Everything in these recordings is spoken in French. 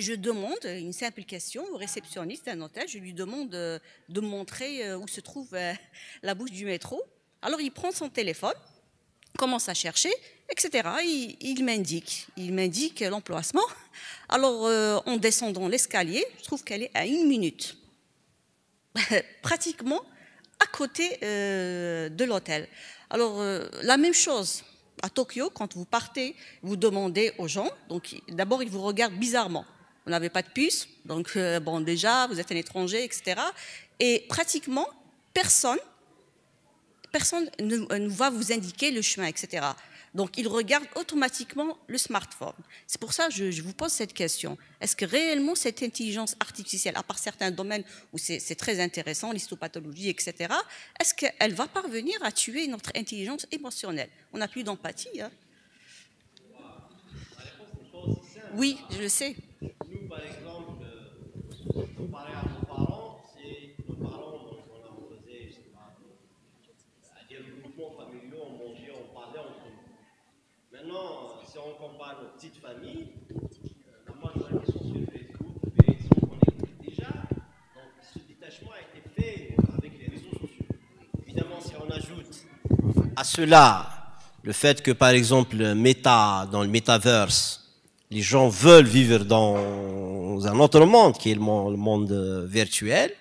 je demande une simple question au réceptionniste d'un hôtel. Je lui demande de me montrer où se trouve la bouche du métro. Alors il prend son téléphone, commence à chercher, etc. Il m'indique l'emplacement. Alors en descendant l'escalier, je trouve qu'elle est à 1 minute, pratiquement à côté de l'hôtel. Alors la même chose. À Tokyo, quand vous partez, vous demandez aux gens, donc d'abord ils vous regardent bizarrement. Vous n'avez pas de puce, donc bon déjà vous êtes un étranger, etc. Et pratiquement personne ne va vous indiquer le chemin, etc. Donc ils regardent automatiquement le smartphone. C'est pour ça que je vous pose cette question. Est-ce que réellement cette intelligence artificielle, à part certains domaines où c'est très intéressant, l'histopathologie, etc., est-ce qu'elle va parvenir à tuer notre intelligence émotionnelle? On n'a plus d'empathie. Hein. Oui, je le sais. Nous, par exemple, comparé à nos parents, c'est nos parents, donc on faisait, je sais pas, à des regroupements familiaux, on mangeait, on parlait entre nous. Maintenant, si on compare nos petites familles, la majorité sont sur Facebook et sont connectés déjà. Donc, ce détachement a été fait avec les réseaux sociaux. Évidemment, si on ajoute à cela le fait que, par exemple, dans le metaverse, les gens veulent vivre dans un autre monde, qui est le monde virtuel,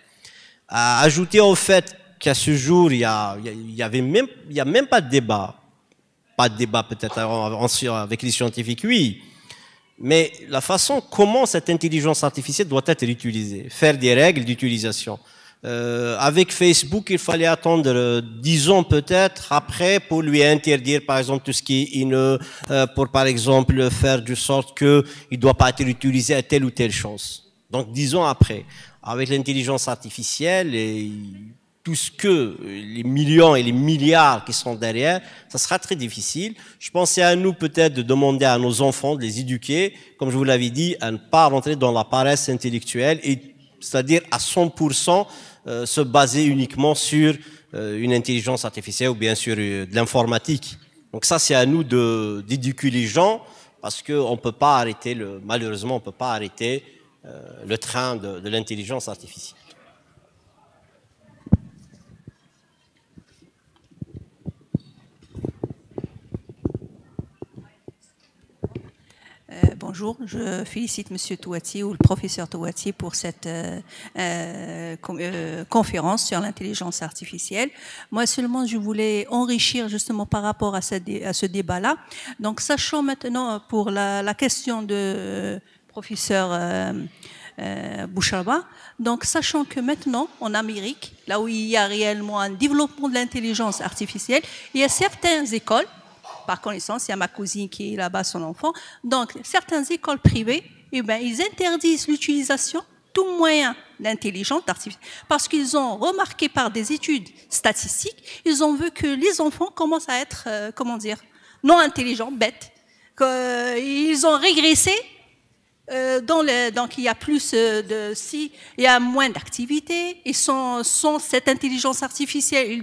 à ajouter au fait qu'à ce jour, il y a même pas de débat. Pas de débat peut-être avec les scientifiques, oui. Mais la façon comment cette intelligence artificielle doit être utilisée, faire des règles d'utilisation. Avec Facebook, il fallait attendre 10 ans peut-être après pour lui interdire, par exemple, tout ce qui est haineux, pour, par exemple, faire de sorte qu'il ne doit pas être utilisé à telle ou telle chose. Donc, 10 ans après. Avec l'intelligence artificielle et tout ce que les millions et les milliards qui sont derrière, ça sera très difficile. Je pensais à nous peut-être de demander à nos enfants de les éduquer, comme je vous l'avais dit, à ne pas rentrer dans la paresse intellectuelle, c'est-à-dire à 100% se baser uniquement sur une intelligence artificielle ou bien sûr de l'informatique. Donc ça, c'est à nous d'éduquer les gens parce qu'on peut pas arrêter malheureusement, on peut pas arrêter le train de l'intelligence artificielle. Bonjour, je félicite Monsieur Touati ou le professeur Touati pour cette conférence sur l'intelligence artificielle. Moi seulement, je voulais enrichir justement par rapport à ce débat-là. Donc, sachant maintenant pour la question de professeur Boucharba, donc sachant que maintenant en Amérique, là où il y a réellement un développement de l'intelligence artificielle, il y a certaines écoles. Par connaissance, il y a ma cousine qui est là-bas, son enfant. Donc, certaines écoles privées, eh ben, ils interdisent l'utilisation tout moyen d'intelligence artificielle parce qu'ils ont remarqué par des études statistiques, ils ont vu que les enfants commencent à être, non intelligents, bêtes. Ils ont régressé. Donc il y a plus il y a moins d'activités et sans cette intelligence artificielle,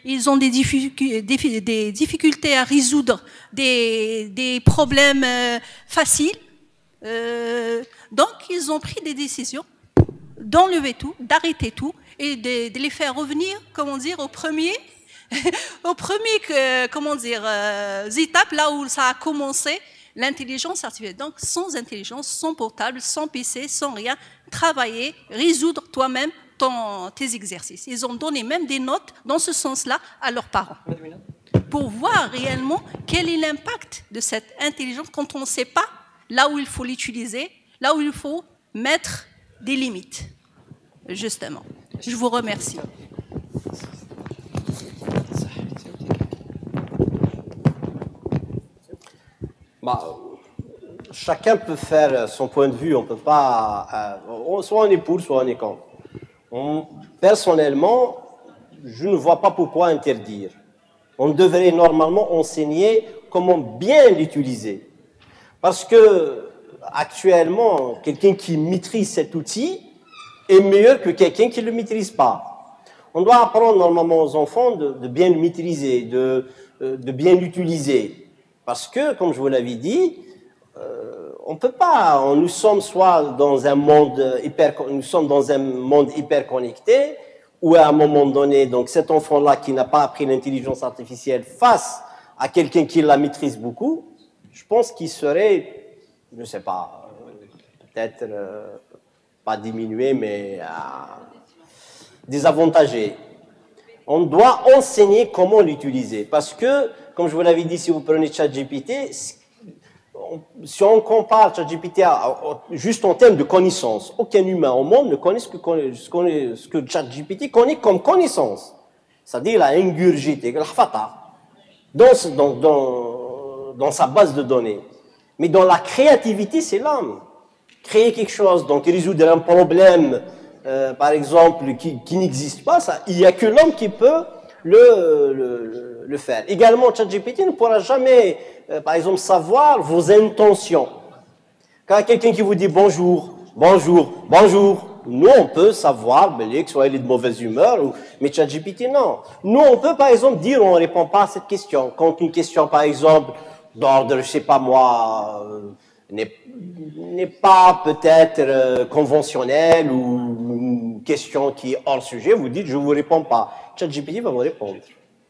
ils ont des difficultés à résoudre des problèmes faciles. Donc ils ont pris des décisions d'enlever tout, d'arrêter tout et de les faire revenir, aux premiers étapes là où ça a commencé. L'intelligence artificielle, donc sans intelligence, sans portable, sans PC, sans rien, travailler, résoudre toi-même tes exercices. Ils ont donné même des notes dans ce sens-là à leurs parents pour voir réellement quel est l'impact de cette intelligence quand on ne sait pas là où il faut l'utiliser, là où il faut mettre des limites. Justement. Je vous remercie. Chacun peut faire son point de vue, on peut pas. Soit on est pour, soit on est contre. Personnellement, je ne vois pas pourquoi interdire. On devrait normalement enseigner comment bien l'utiliser. Parce que, actuellement, quelqu'un qui maîtrise cet outil est meilleur que quelqu'un qui ne le maîtrise pas. On doit apprendre normalement aux enfants de bien le maîtriser, de bien l'utiliser. Parce que, comme je vous l'avais dit, on peut pas, nous sommes soit dans un monde hyper connecté, où à un moment donné, donc cet enfant-là qui n'a pas appris l'intelligence artificielle face à quelqu'un qui la maîtrise beaucoup, je pense qu'il serait, je ne sais pas, peut-être pas diminué, mais désavantagé. On doit enseigner comment l'utiliser, parce que, comme je vous l'avais dit, si vous prenez ChatGPT, si on compare ChatGPT juste en termes de connaissances, aucun humain au monde ne connaît ce que ChatGPT connaît comme connaissance. C'est-à-dire, il a ingurgité, dans sa base de données. Mais dans la créativité, c'est l'homme. Créer quelque chose, donc résoudre un problème, par exemple, qui n'existe pas, il n'y a que l'homme qui peut le faire. Également, ChatGPT ne pourra jamais, par exemple, savoir vos intentions. Quand quelqu'un qui vous dit bonjour, bonjour, bonjour, nous, on peut savoir, que soit il est de mauvaise humeur, mais ChatGPT, non. Nous, on peut, par exemple, dire, on ne répond pas à cette question. Quand une question, par exemple, d'ordre, je sais pas moi, n'est pas peut-être conventionnelle ou une question qui est hors sujet, vous dites, je ne vous réponds pas. ChatGPT va vous répondre.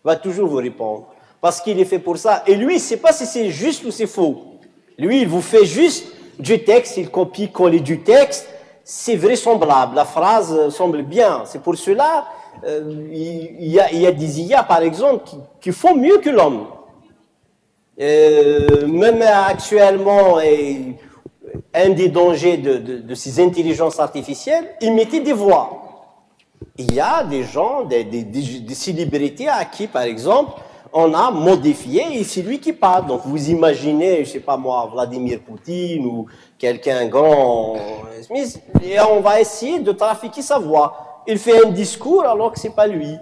Va toujours vous répondre. Parce qu'il est fait pour ça. Et lui, il ne sait pas si c'est juste ou c'est faux. Lui, il vous fait juste du texte, il copie-colle du texte, c'est vraisemblable, la phrase semble bien. C'est pour cela, il y a des IA, par exemple, qui font mieux que l'homme. Même actuellement, un des dangers de ces intelligences artificielles, imiter des voix. Il y a des gens, des célébrités à qui, par exemple, on a modifié et c'est lui qui parle. Donc vous imaginez, je sais pas moi, Vladimir Poutine ou quelqu'un grand, et on va essayer de trafiquer sa voix. Il fait un discours alors que c'est pas lui.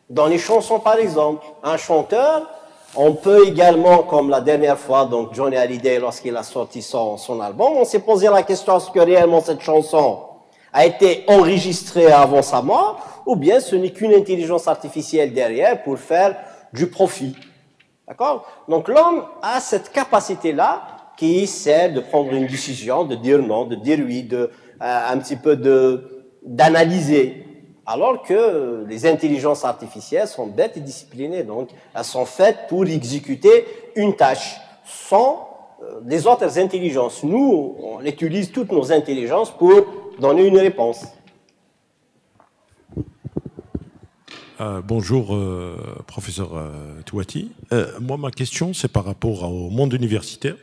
Dans les chansons, par exemple, un chanteur, on peut également, comme la dernière fois, donc Johnny Hallyday, lorsqu'il a sorti son album, on s'est posé la question, est-ce que réellement cette chanson a été enregistrée avant sa mort, ou bien ce n'est qu'une intelligence artificielle derrière pour faire du profit. D'accord? Donc l'homme a cette capacité-là qui sert de prendre une décision, de dire non, de dire oui, un petit peu d'analyser. Alors que les intelligences artificielles sont bêtes et disciplinées. Donc elles sont faites pour exécuter une tâche sans les autres intelligences. Nous, on utilise toutes nos intelligences pour donner une réponse. Bonjour, professeur Touati. Moi, ma question, c'est par rapport au monde universitaire.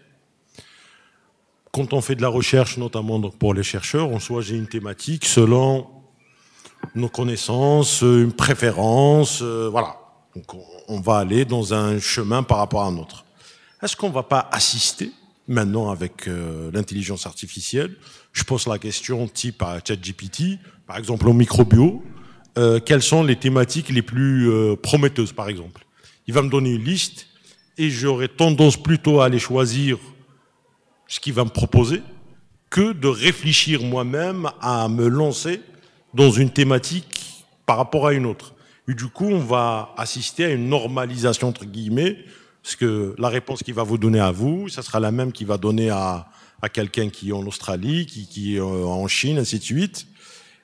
Quand on fait de la recherche, notamment donc pour les chercheurs, on choisit une thématique selon nos connaissances, une préférence, voilà. Donc, on va aller dans un chemin par rapport à un autre. Est-ce qu'on ne va pas assister, maintenant avec l'intelligence artificielle, je pose la question type à ChatGPT, par exemple au microbio, quelles sont les thématiques les plus prometteuses, par exemple. Il va me donner une liste et j'aurai tendance plutôt à aller choisir ce qu'il va me proposer que de réfléchir moi-même à me lancer dans une thématique par rapport à une autre. Et du coup, on va assister à une normalisation, entre guillemets, parce que la réponse qu'il va vous donner à vous, ça sera la même qu'il va donner à quelqu'un qui est en Australie, qui est en Chine, ainsi de suite.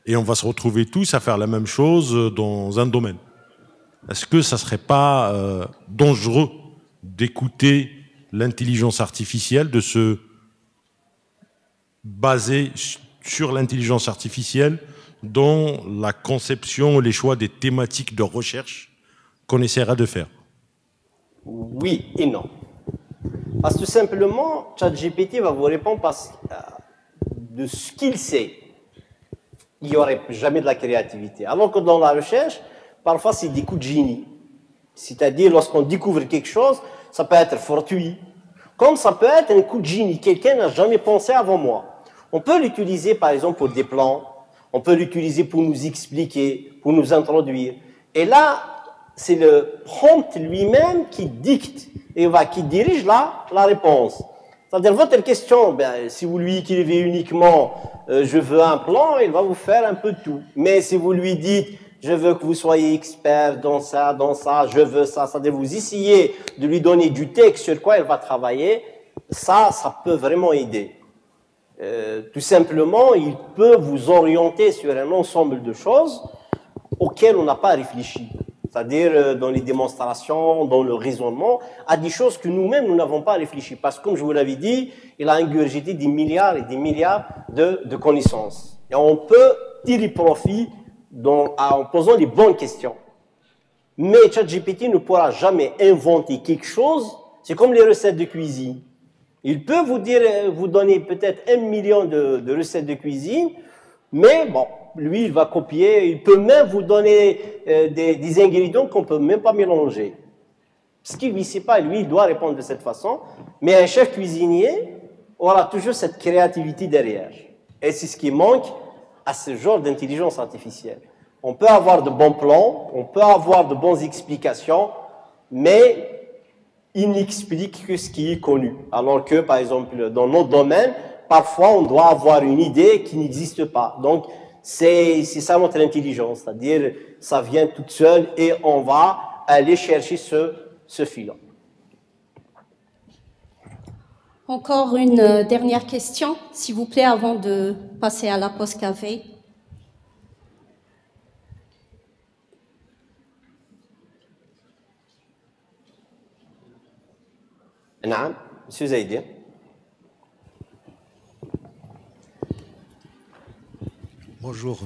Et on va se retrouver tous à faire la même chose dans un domaine. Est-ce que ça ne serait pas dangereux d'écouter l'intelligence artificielle, de se baser sur l'intelligence artificielle dans la conception et les choix des thématiques de recherche qu'on essaiera de faire? Oui et non. Parce que tout simplement, ChatGPT va vous répondre de ce qu'il sait. Il n'y aurait jamais de la créativité. Alors que dans la recherche, parfois c'est des coups de génie. C'est-à-dire, lorsqu'on découvre quelque chose, ça peut être fortuit. Comme ça peut être un coup de génie. Quelqu'un n'a jamais pensé avant moi. On peut l'utiliser, par exemple, pour des plans. On peut l'utiliser pour nous expliquer, pour nous introduire. Et là, c'est le prompt lui-même qui dicte et qui dirige la réponse. C'est-à-dire, votre question, si vous lui écrivez uniquement je veux un plan, il va vous faire un peu tout. Mais si vous lui dites je veux que vous soyez expert dans ça, je veux ça, c'est-à-dire vous essayez de lui donner du texte sur quoi il va travailler, ça peut vraiment aider. Tout simplement, il peut vous orienter sur un ensemble de choses auxquelles on n'a pas réfléchi. C'est-à-dire dans les démonstrations, dans le raisonnement, à des choses que nous-mêmes, nous n'avons pas réfléchi. Parce que, comme je vous l'avais dit, il a ingurgité des milliards et des milliards de connaissances. Et on peut tirer profit en posant les bonnes questions. Mais ChatGPT ne pourra jamais inventer quelque chose. C'est comme les recettes de cuisine. Il peut vous donner peut-être 1 million de recettes de cuisine, mais bon, lui, il va copier. Il peut même vous donner des ingrédients qu'on ne peut même pas mélanger. Ce qu'il ne sait pas, lui, il doit répondre de cette façon. Mais un chef cuisinier aura toujours cette créativité derrière. Et c'est ce qui manque à ce genre d'intelligence artificielle. On peut avoir de bons plans, on peut avoir de bonnes explications, mais il n'explique que ce qui est connu. Alors que, par exemple, dans notre domaine, parfois, on doit avoir une idée qui n'existe pas. Donc, c'est ça notre intelligence, c'est-à-dire, ça vient toute seule et on va aller chercher ce filon. Encore une dernière question, s'il vous plaît, avant de passer à la pause café. نعم, Monsieur Zaidi. Bonjour.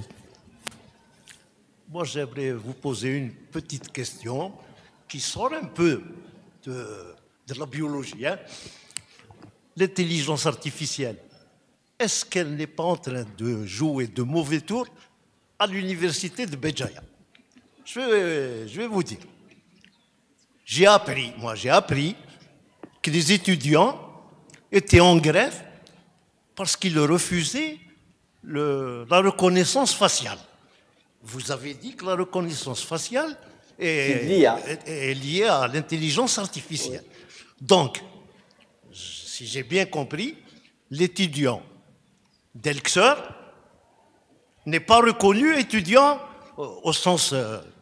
Moi, j'aimerais vous poser une petite question qui sort un peu de la biologie. Hein. L'intelligence artificielle, est-ce qu'elle n'est pas en train de jouer de mauvais tours à l'université de Béjaïa? Je vais vous dire. J'ai appris que les étudiants étaient en grève parce qu'ils refusaient la reconnaissance faciale. Vous avez dit que la reconnaissance faciale est liée à l'intelligence artificielle. Oui. Donc, si j'ai bien compris, l'étudiant d'Elxer n'est pas reconnu étudiant au sens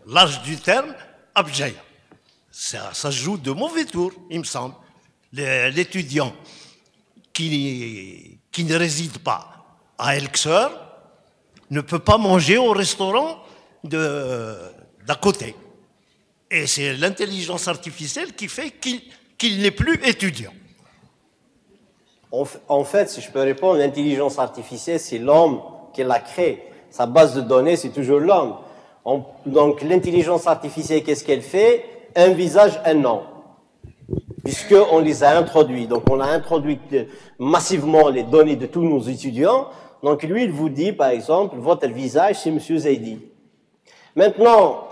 large du terme à Béjaïa. Ça joue de mauvais tours, il me semble. L'étudiant qui ne réside pas à Elxer ne peut pas manger au restaurant d'à côté. Et c'est l'intelligence artificielle qui fait qu'il n'est plus étudiant. En fait, si je peux répondre, l'intelligence artificielle, c'est l'homme qui l'a créée. Sa base de données, c'est toujours l'homme. Donc, l'intelligence artificielle, qu'est-ce qu'elle fait? Un visage, un nom. Puisqu'on les a introduits. Donc, on a introduit massivement les données de tous nos étudiants. Donc, lui, il vous dit, par exemple, votre visage, c'est M. Zaidi. Maintenant,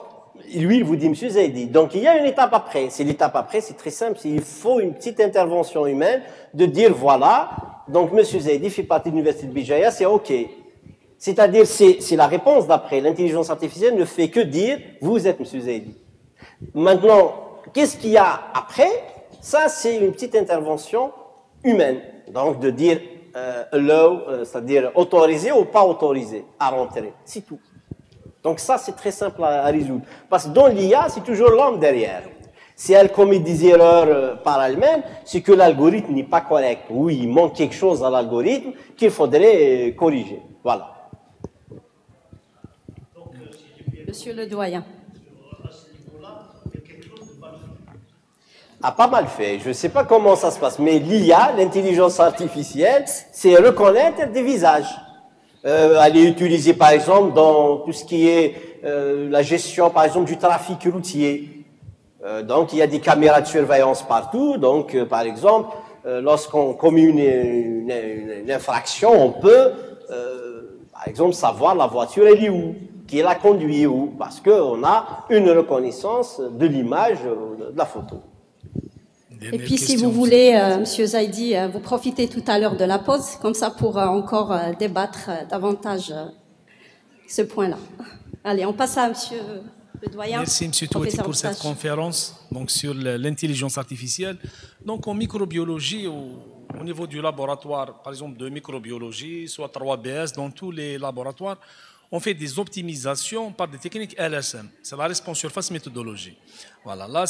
lui, il vous dit M. Zaidi. Donc, il y a une étape après. C'est l'étape après, c'est très simple. Il faut une petite intervention humaine de dire, voilà, donc M. Zaidi fait partie de l'université de Béjaïa, c'est OK. C'est-à-dire, c'est la réponse d'après. L'intelligence artificielle ne fait que dire, vous êtes M. Zaidi. Maintenant, qu'est-ce qu'il y a après? Ça, c'est une petite intervention humaine. Donc, de dire allow, c'est-à-dire autorisé ou pas autorisé à rentrer. C'est tout. Donc, ça, c'est très simple à résoudre. Parce que dans l'IA, c'est toujours l'homme derrière. Si elle commet des erreurs par elle-même, c'est que l'algorithme n'est pas correct. Oui, il manque quelque chose à l'algorithme qu'il faudrait corriger. Voilà. Monsieur le doyen. A pas mal fait. Je ne sais pas comment ça se passe, mais l'IA, l'intelligence artificielle, c'est reconnaître des visages. Elle est utilisée, par exemple, dans tout ce qui est la gestion, par exemple, du trafic routier. Donc, il y a des caméras de surveillance partout. Donc, par exemple, lorsqu'on commet une infraction, on peut, par exemple, savoir la voiture, elle est où, qui la conduit où, parce qu'on a une reconnaissance de l'image, de la photo. Et puis, si vous voulez, Monsieur Zaidi, vous profitez tout à l'heure de la pause, comme ça pour encore débattre davantage ce point-là. Allez, on passe à Monsieur le doyen. Merci Monsieur Touati pour cette conférence donc, sur l'intelligence artificielle. Donc en microbiologie, au niveau du laboratoire, par exemple de microbiologie, soit 3BS, dans tous les laboratoires, on fait des optimisations par des techniques LSM. C'est la réponse surface méthodologie. Voilà, là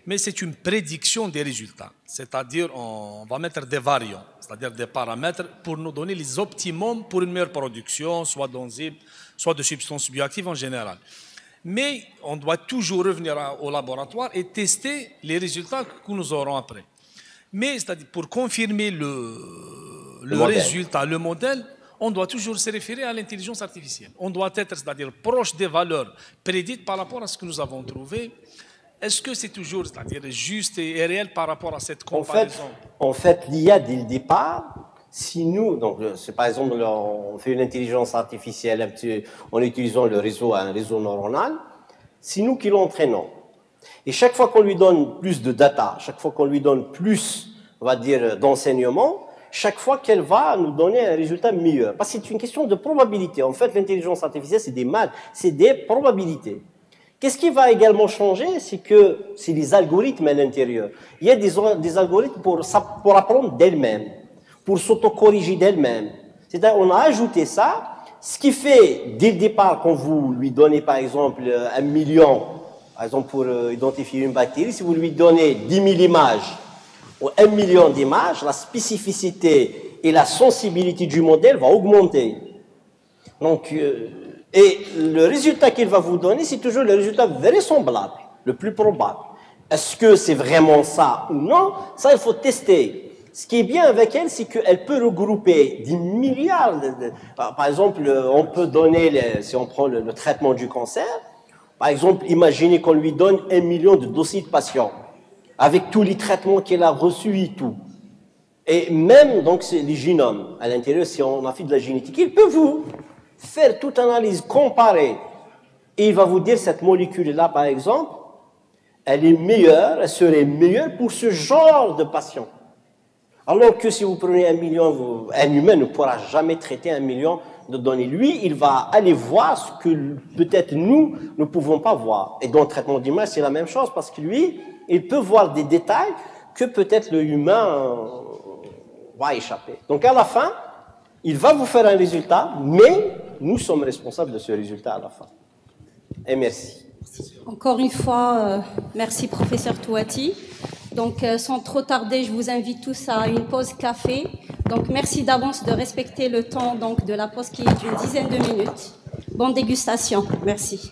mais c'est une prédiction des résultats. C'est-à-dire, on va mettre des variants, c'est-à-dire des paramètres pour nous donner les optimums pour une meilleure production, soit d'enzymes, soit de substances bioactives en général. Mais on doit toujours revenir au laboratoire et tester les résultats que nous aurons après. Mais c'est-à-dire, pour confirmer le résultat, le modèle, on doit toujours se référer à l'intelligence artificielle. On doit être, c'est-à-dire, proche des valeurs prédites par rapport à ce que nous avons trouvé. Est-ce que c'est toujours, c'est-à-dire, juste et réel par rapport à cette comparaison? En fait, l'IA, dès le départ, si nous, donc, c'est par exemple, on fait une intelligence artificielle en utilisant un réseau neuronal, c'est nous qui l'entraînons. Et chaque fois qu'on lui donne plus de data, chaque fois qu'on lui donne plus, on va dire, d'enseignement, chaque fois qu'elle va nous donner un résultat meilleur. Parce que c'est une question de probabilité. En fait, l'intelligence artificielle, c'est des maths, c'est des probabilités. Qu'est-ce qui va également changer? C'est les algorithmes à l'intérieur. Il y a des algorithmes pour apprendre d'elles-mêmes, pour s'autocorriger d'elles-mêmes. C'est-à-dire, on a ajouté ça, ce qui fait, dès le départ, quand vous lui donnez, par exemple, 1 million, par exemple, pour identifier une bactérie, si vous lui donnez 10 000 images, ou 1 million d'images, la spécificité et la sensibilité du modèle va augmenter. Donc, et le résultat qu'il va vous donner, c'est toujours le résultat vraisemblable, le plus probable. Est-ce que c'est vraiment ça ou non? Ça, il faut tester. Ce qui est bien avec elle, c'est qu'elle peut regrouper des milliards par exemple, on peut donner, si on prend le traitement du cancer, par exemple, imaginez qu'on lui donne 1 million de dossiers de patients, avec tous les traitements qu'elle a reçus et tout. Et même, donc, c'est les génomes. À l'intérieur, si on a fait de la génétique, il peut vous faire toute analyse, comparer. Et il va vous dire, cette molécule-là, par exemple, elle est meilleure, elle serait meilleure pour ce genre de patient. Alors que si vous prenez 1 million, un humain ne pourra jamais traiter 1 million de données. Lui, il va aller voir ce que peut-être nous ne pouvons pas voir. Et dans le traitement d'image, c'est la même chose, parce que lui, il peut voir des détails que peut-être le humain va échapper. Donc à la fin, il va vous faire un résultat, mais nous sommes responsables de ce résultat à la fin. Et merci. Encore une fois, merci professeur Touati. Donc sans trop tarder, je vous invite tous à une pause café. Donc merci d'avance de respecter le temps donc, de la pause qui est d'une dizaine de minutes. Bonne dégustation. Merci.